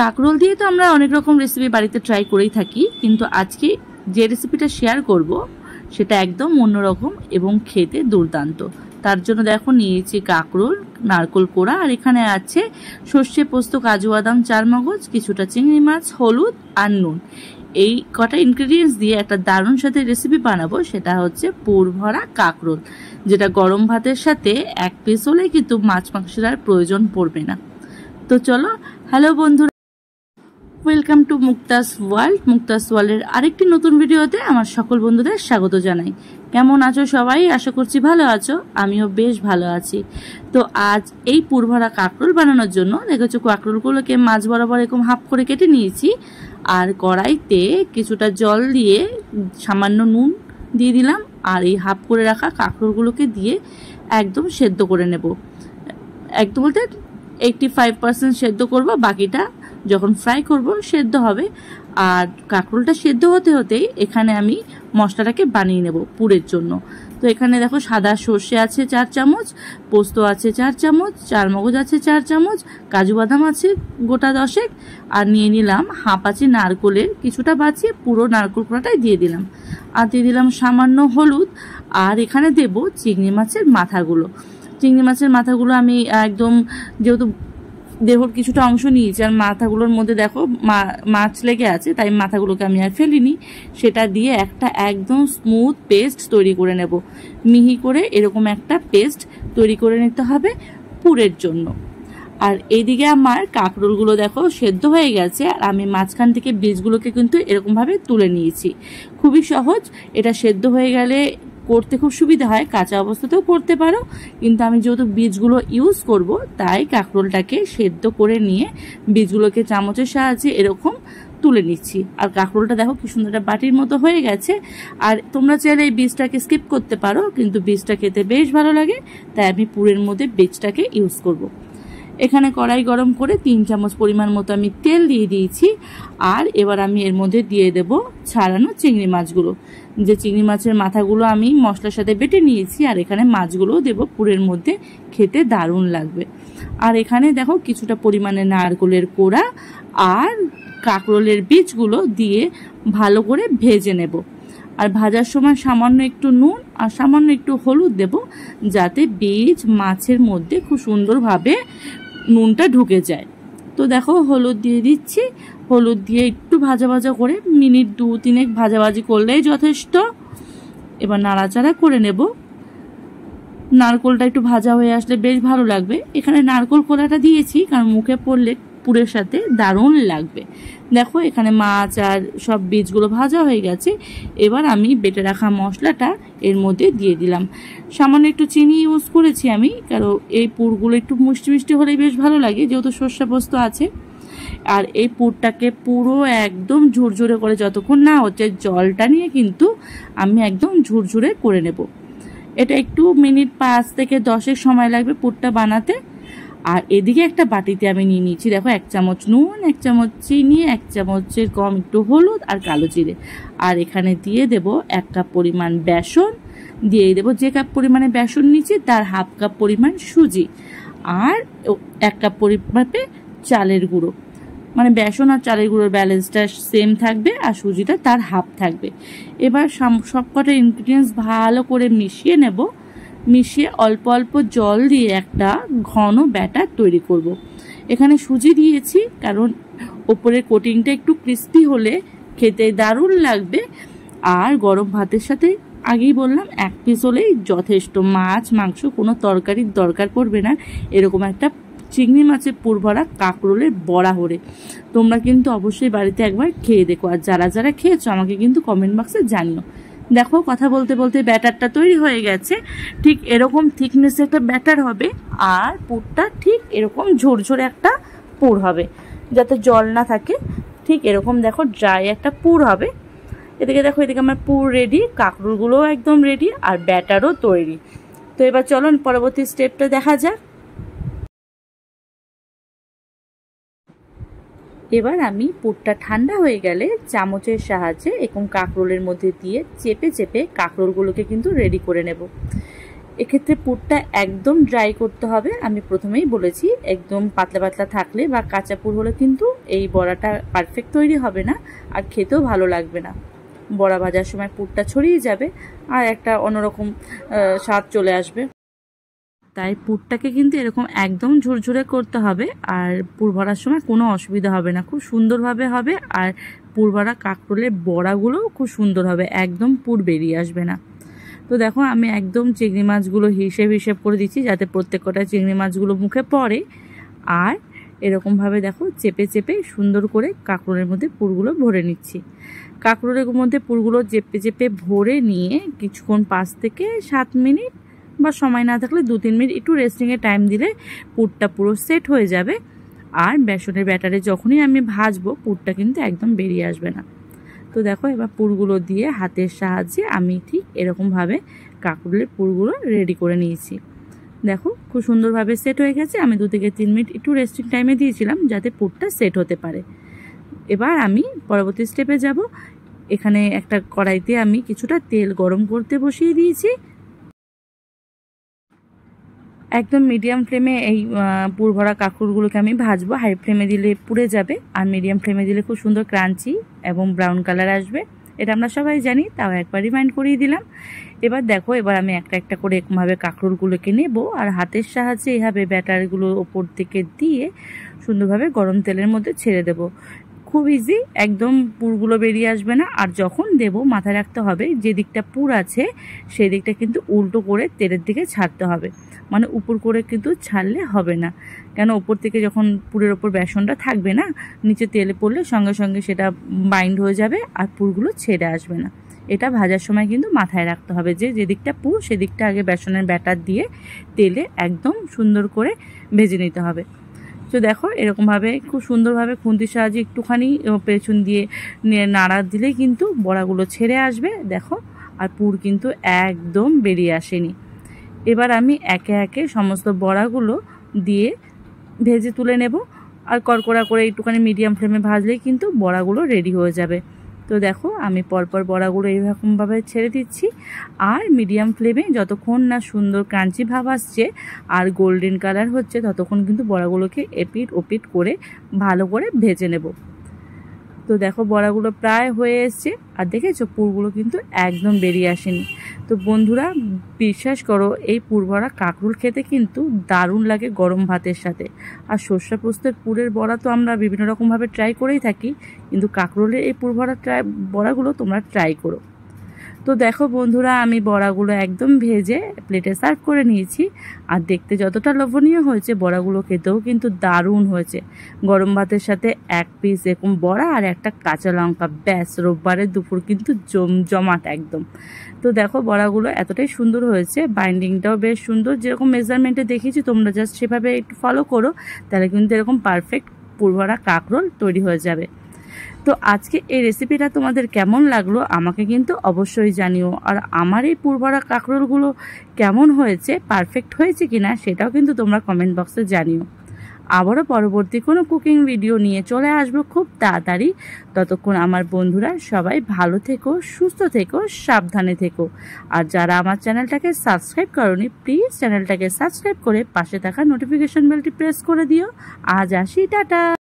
কাঁকরোল দিয়ে তো আমরা অনেক রকম রেসিপি বাড়িতে ট্রাই করেই থাকি, কিন্তু আজকে যে রেসিপিটা শেয়ার করব সেটা একদম অন্যরকম এবং খেতে দুর্দান্ত। তার জন্য দেখো নিয়েছি কাঁকরোল, নারকোল কোড়া, আর এখানে আছে সর্ষে পোস্ত, কাজু বাদাম, চারমগজ, কিছুটা চিংড়ি মাছ, হলুদ আর নুন। এই কটা ইনগ্রেডিয়েন্টস দিয়ে একটা দারুণ সাথে রেসিপি বানাবো, সেটা হচ্ছে পুর ভরা কাঁকরোল, যেটা গরম ভাতের সাথে এক পিস হলে কিন্তু মাছ মাংসের আর প্রয়োজন পড়বে না। তো চলো, হ্যালো বন্ধুরা, welcome to Mukta's world. Mukta's ওয়ার্ল্ডের আরেকটি নতুন ভিডিওতে আমার সকল বন্ধুদের স্বাগত জানাই। কেমন আছো সবাই? আশা করছি ভালো আছো, আমিও বেশ ভালো আছি। তো আজ এই পুরভরা কাঁকরোল বানানোর জন্য দেখেছো কাঁকরোলগুলোকে মাছ বরাবর এরকম হাফ করে কেটে নিয়েছি, আর কড়াইতে কিছুটা জল দিয়ে সামান্য নুন দিয়ে দিলাম, আর এই হাফ করে রাখা কাঁকরোলগুলোকে দিয়ে একদম সেদ্ধ করে নেব। একদম বলতে 85% সেদ্ধ করব, বাকিটা যখন ফ্রাই করব সেদ্ধ হবে। আর কাঁকরোলটা সেদ্ধ হতে হতেই এখানে আমি মশলাটাকে বানিয়ে নেব পুরের জন্য। তো এখানে দেখো সাদা সর্ষে আছে 4 চামচ, পোস্ত আছে 4 চামচ, চারমগজ আছে 4 চামচ, কাজু বাদাম আছে গোটা 10, আর নিয়ে নিলাম হাফ আছে নারকোলের, কিছুটা বাঁচিয়ে পুরো নারকোল কোড়াটাই দিয়ে দিলাম, আর দিয়ে দিলাম সামান্য হলুদ। আর এখানে দেব চিংড়ি মাছের মাথাগুলো। চিংড়ি মাছের মাথাগুলো আমি একদম, যেহেতু দেহর কিছুটা অংশ নিয়েছি আর মাথাগুলোর মধ্যে দেখো মাছ লেগে আছে, তাই মাথাগুলোকে আমি আর ফেলিনি। সেটা দিয়ে একটা একদম স্মুথ পেস্ট তৈরি করে নেব। মিহি করে এরকম একটা পেস্ট তৈরি করে নিতে হবে পুরের জন্য। আর এইদিকে আমার কাঁকরোলগুলো দেখো সেদ্ধ হয়ে গেছে, আর আমি মাঝখান থেকে বীজগুলোকে কিন্তু এরকমভাবে তুলে নিয়েছি। খুবই সহজ, এটা সেদ্ধ হয়ে গেলে করতে খুব সুবিধা হয়, কাঁচা অবস্থাতেও করতে পারো, কিন্তু আমি যেহেতু বীজগুলো ইউজ করব তাই কাঁকরোলটাকে সেদ্ধ করে নিয়ে বীজগুলোকে চামচের সাহায্যে এরকম তুলে নিচ্ছি। আর কাঁকরোলটা দেখো কি সুন্দর একটা বাটির মতো হয়ে গেছে। আর তোমরা চাইলে এই বীজটাকে স্কিপ করতে পারো, কিন্তু বীজটা খেতে বেশ ভালো লাগে, তাই আমি পুরের মধ্যে বীজটাকে ইউজ করব। এখানে কড়াই গরম করে 3 চামচ পরিমাণ মতো আমি তেল দিয়ে দিয়েছি, আর এবার আমি এর মধ্যে দিয়ে দেব ছাড়ানো চিংড়ি মাছগুলো। যে চিংড়ি মাছের মাথাগুলো আমি মশলার সাথে বেটে নিয়েছি, আর এখানে মাছগুলোও দেব পুরের মধ্যে, খেতে দারুণ লাগবে। আর এখানে দেখো কিছুটা পরিমাণে নারকোলের কোড়া আর কাঁকরোলের বীজগুলো দিয়ে ভালো করে ভেজে নেব। আর ভাজার সময় সামান্য একটু নুন আর সামান্য একটু হলুদ দেব, যাতে বীজ মাছের মধ্যে খুব সুন্দরভাবে নুনটা ঢুকে যায়। তো দেখো হলুদ দিয়ে দিচ্ছি, হলুদ দিয়ে একটু ভাজা ভাজা করে মিনিট 2-3 ভাজাভাজি করলেই যথেষ্ট। এবার নাড়াচাড়া করে নেব। নারকোলটা একটু ভাজা হয়ে আসলে বেশ ভালো লাগবে। এখানে নারকোল কোড়াটা দিয়েছি কারণ মুখে পড়লে পুরের সাথে দারুণ লাগবে। দেখো এখানে মাছ আর সব বীজগুলো ভাজা হয়ে গেছে। এবার আমি বেটে রাখা মশলাটা এর মধ্যে দিয়ে দিলাম। সামান্য একটু চিনি ইউজ করেছি আমি, কারণ এই পুরগুলো একটু মিষ্টি মিষ্টি হলেই বেশ ভালো লাগে, যেহেতু সর্ষে পোস্ত আছে। আর এই পুরটাকে পুরো একদম ঝুরঝুরে করে, যতক্ষণ না হচ্ছে জলটা নিয়ে কিন্তু আমি একদম ঝুরঝুরে করে নেব। এটা একটু মিনিট 5 থেকে 10 সময় লাগবে পুরটা বানাতে। আর এদিকে একটা বাটিতে আমি নিয়ে নিয়েছি দেখো 1 চামচ নুন, 1 চামচ চিনি, 1 চামচের কম একটু হলুদ আর কালো জিরে। আর এখানে দিয়ে দেব 1 কাপ পরিমাণ বেসন, দিয়ে দেব যে কাপ পরিমাণে বেসন নিচ্ছি তার হাফ কাপ পরিমাণ সুজি, আর 1 কাপ পরিমাপে চালের গুঁড়ো। মানে বেসন আর চালের গুঁড়োর ব্যালেন্সটা সেম থাকবে, আর সুজিটা তার হাফ থাকবে। এবার সবকটা ইনগ্রিডিয়েন্টস ভালো করে মিশিয়ে নেব। মিশিয়ে অল্প অল্প জল দিয়ে একটা ঘন ব্যাটার তৈরি করব। এখানে সুজি দিয়েছি কারণ ওপরের কোটিংটা একটু ক্রিস্পি হলে খেতে দারুণ লাগবে। আর গরম ভাতের সাথে আগেই বললাম 1 পিস হলেই যথেষ্ট, মাছ মাংস কোনো তরকারির দরকার পড়বে না। এরকম একটা চিংড়ি মাছের পুর ভরা কাঁকরোলের বড়া হলে তোমরা কিন্তু অবশ্যই বাড়িতে একবার খেয়ে দেখো। আর যারা যারা খেয়েছো আমাকে কিন্তু কমেন্ট বক্সে জানিও। দেখো কথা বলতে বলতে ব্যাটারটা তৈরি হয়ে গেছে। ঠিক এরকম থিকনেসে একটা ব্যাটার হবে, আর পুরটা ঠিক এরকম ঝরঝরে একটা পুর হবে, যাতে জল না থাকে। ঠিক এরকম দেখো ড্রাই একটা পুর হবে। এদিকে দেখো, এদিকে আমার পুর রেডি, কাঁকরোলগুলোও একদম রেডি, আর ব্যাটারও তৈরি। তো এবার চলো পরবর্তী স্টেপটা দেখা যাক। এবার আমি পুরটা ঠান্ডা হয়ে গেলে চামচের সাহায্যে এরকম কাঁকরোলের মধ্যে দিয়ে চেপে চেপে কাঁকরোলগুলোকে কিন্তু রেডি করে নেব। এক্ষেত্রে পুরটা একদম ড্রাই করতে হবে, আমি প্রথমেই বলেছি। একদম পাতলা পাতলা থাকলে বা কাঁচা পুর হলে কিন্তু এই বড়াটা পারফেক্ট তৈরি হবে না আর খেতেও ভালো লাগবে না। বড়া ভাজার সময় পুরটা ছড়িয়ে যাবে আর একটা অন্যরকম স্বাদ চলে আসবে। তাই পুরটাকে কিন্তু এরকম একদম ঝুরঝুরে করতে হবে, আর পুর ভরার সময় কোনো অসুবিধা হবে না, খুব সুন্দরভাবে হবে। আর পুর ভরা কাঁকরোলের বড়াগুলোও খুব সুন্দর হবে, একদম পুর বেরিয়ে আসবে না। তো দেখো আমি একদম চিংড়ি মাছগুলো হিসেব করে দিচ্ছি যাতে প্রত্যেক কটা চিংড়ি মাছগুলো মুখে পড়ে। আর এরকমভাবে দেখো চেপে চেপে সুন্দর করে কাঁকরোলের মধ্যে পুরগুলো ভরে নিচ্ছি। কাঁকরোলের মধ্যে পুরগুলো চেপে চেপে ভরে নিয়ে কিছুক্ষণ 5 থেকে 7 মিনিট বা সময় না থাকলে 2-3 মিনিট একটু রেস্টিংয়ে টাইম দিলে পুরটা পুরো সেট হয়ে যাবে। আর বেসনের ব্যাটারে যখনই আমি ভাজবো পুরটা কিন্তু একদম বেরিয়ে আসবে না। তো দেখো এবার পুরগুলো দিয়ে হাতের সাহায্যে আমি ঠিক এরকমভাবে কাঁকরোলের পুরগুলো রেডি করে নিয়েছি। দেখো খুব সুন্দরভাবে সেট হয়ে গেছে। আমি 2 থেকে 3 মিনিট একটু রেস্টিং টাইমে দিয়েছিলাম যাতে পুরটা সেট হতে পারে। এবার আমি পরবর্তী স্টেপে যাব। এখানে একটা কড়াইতে আমি কিছুটা তেল গরম করতে বসিয়ে দিয়েছি। একদম মিডিয়াম ফ্লেমে এই পুর ভরা কাঁকরোলগুলোকে আমি ভাজবো। হাই ফ্লেমে দিলে পুড়ে যাবে, আর মিডিয়াম ফ্লেমে দিলে খুব সুন্দর ক্রাঞ্চি এবং ব্রাউন কালার আসবে। এটা আমরা সবাই জানি, তাও একবার রিমাইন্ড করিয়ে দিলাম। এবার দেখো এবার আমি একটা একটা করে এরকমভাবে কাঁকরোলগুলোকে নেব আর হাতের সাহায্যে এইভাবে ব্যাটারগুলো ওপর থেকে দিয়ে সুন্দরভাবে গরম তেলের মধ্যে ছেড়ে দেব। খুব ইজি, একদম পুরগুলো বেরিয়ে আসবে না। আর যখন দেব মাথায় রাখতে হবে যে দিকটা পুর আছে সেই দিকটা কিন্তু উল্টো করে তেলের দিকে ছাড়তে হবে, মানে উপর করে কিন্তু ছাড়লে হবে না। কেন উপর থেকে যখন পুরের ওপর বেসনটা থাকবে না, নিচে তেলে পড়লে সঙ্গে সঙ্গে সেটা বাইন্ড হয়ে যাবে আর পুরগুলো ছেড়ে আসবে না। এটা ভাজার সময় কিন্তু মাথায় রাখতে হবে যে যেদিকটা পুর সেদিকটা আগে বেসনের ব্যাটার দিয়ে তেলে একদম সুন্দর করে ভেজে নিতে হবে। তো দেখো এরকমভাবে খুব সুন্দরভাবে খুন্তির সাহায্যে একটুখানি পেছন দিয়ে নাড়া দিলেই কিন্তু বড়াগুলো ছেড়ে আসবে। দেখো আর পুর কিন্তু একদম বেরিয়ে আসেনি। এবার আমি একে একে সমস্ত বড়াগুলো দিয়ে ভেজে তুলে নেব। আর কড়কড়া করে একটুখানি মিডিয়াম ফ্লেমে ভাজলেই কিন্তু বড়াগুলো রেডি হয়ে যাবে। তো দেখো আমি পরপর বড়াগুলো এইরকমভাবে ছেড়ে দিচ্ছি। আর মিডিয়াম ফ্লেমে যতক্ষণ না সুন্দর ক্রাঞ্চি ভাব আসছে আর গোল্ডেন কালার হচ্ছে ততক্ষণ কিন্তু বড়াগুলোকে এপিট ওপিট করে ভালো করে ভেজে নেব। তো দেখো বড়াগুলো প্রায় হয়ে এসছে, আর দেখেছো পুরগুলো কিন্তু একদম বেরিয়ে আসেনি। তো বন্ধুরা বিশ্বাস করো এই পুর ভরা কাঁকরোল খেতে কিন্তু দারুণ লাগে গরম ভাতের সাথে। আর সর্ষে পোস্তের পুরের বড়া তো আমরা বিভিন্ন রকমভাবে ট্রাই করেই থাকি, কিন্তু কাঁকরোলের এই পুর ভরা বড়াগুলো তোমরা ট্রাই করো। তো দেখো বন্ধুরা আমি বড়াগুলো একদম ভেজে প্লেটে সার্ভ করে নিয়েছি। আর দেখতে যতটা লোভনীয় হয়েছে বড়াগুলো খেতেও কিন্তু দারুণ হয়েছে। গরম ভাতের সাথে 1 পিস এরকম বড়া আর একটা কাঁচা লঙ্কা, ব্যাস রোববারের দুপুর কিন্তু জমজমাট একদম। তো দেখো বড়াগুলো এতটাই সুন্দর হয়েছে, বাইন্ডিংটাও বেশ সুন্দর। যেরকম মেজারমেন্টে দেখিয়েছি তোমরা জাস্ট সেভাবে একটু ফলো করো, তাহলে কিন্তু এরকম পারফেক্ট পুর ভরা কাঁকরোল তৈরি হয়ে যাবে। তো আজকে এই রেসিপিটা তোমাদের কেমন লাগলো আমাকে কিন্তু অবশ্যই জানিও। আর আমার এই পুর ভরা কাঁকরোলগুলো কেমন হয়েছে, পারফেক্ট হয়েছে কিনা সেটাও কিন্তু তোমরা কমেন্ট বক্সে জানিও। আবারও পরবর্তী কোনো কুকিং ভিডিও নিয়ে চলে আসবো খুব তাড়াতাড়ি। ততক্ষণ আমার বন্ধুরা সবাই ভালো থেকো, সুস্থ থেকো, সাবধানে থেকো। আর যারা আমার চ্যানেলটাকে সাবস্ক্রাইব করোনি প্লিজ চ্যানেলটাকে সাবস্ক্রাইব করে পাশে থাকা নোটিফিকেশন বেলটি প্রেস করে দিও। আজ আসি, টাটা।